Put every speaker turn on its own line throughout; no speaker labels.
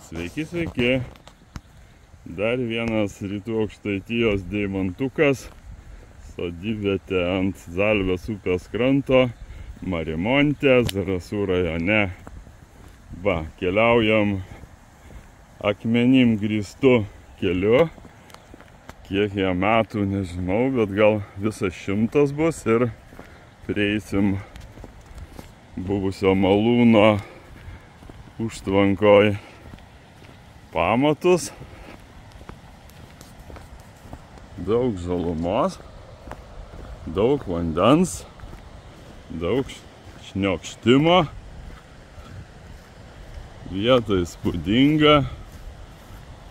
Sveiki, sveiki. Dar vienas Rytų Aukštaitijos deimantukas. Sodybvietė ant Zalvės upės kranto, Marimonte, Zarasų rajone. Va, keliaujam akmenim grįstu keliu. Kiek jam metų, nežinau, bet gal visas 100 bus ir prieisim buvusio malūno užtvankoj pamatus. Daug žalumos, daug vandens, daug šniokštimo. Vieta įspūdinga,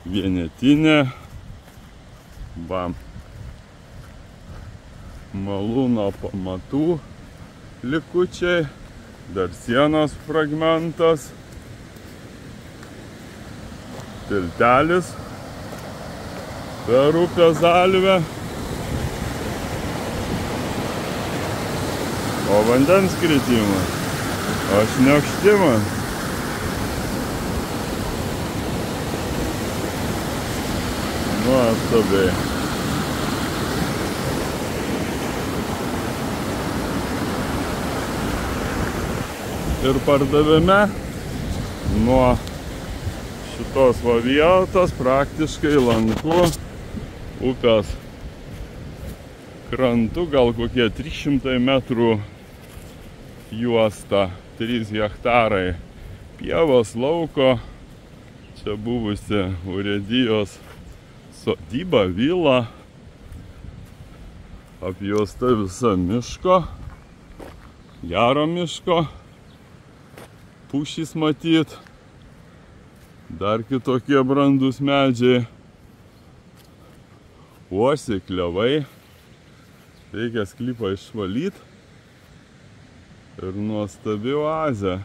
vienetinė. Bam. Malūno pamatų likučiai, dar sienos fragmentas, tiltelis per upę Zalvę, o vandens kritimas, o šniokštimas. Nuostabiai. Ir pardavime nuo šitos va vietos praktiškai lanku upės krantu, gal kokie 300 metrų juosta, 3 hektarai pievos, lauko. Čia buvusi urėdijos sodyba, vila, apjuosta visa miško, gero miško, pušys matyt, dar kitokie brandūs medžiai, uosiai, klevai. Reikia sklypą išvalyti ir nuostabi oazė.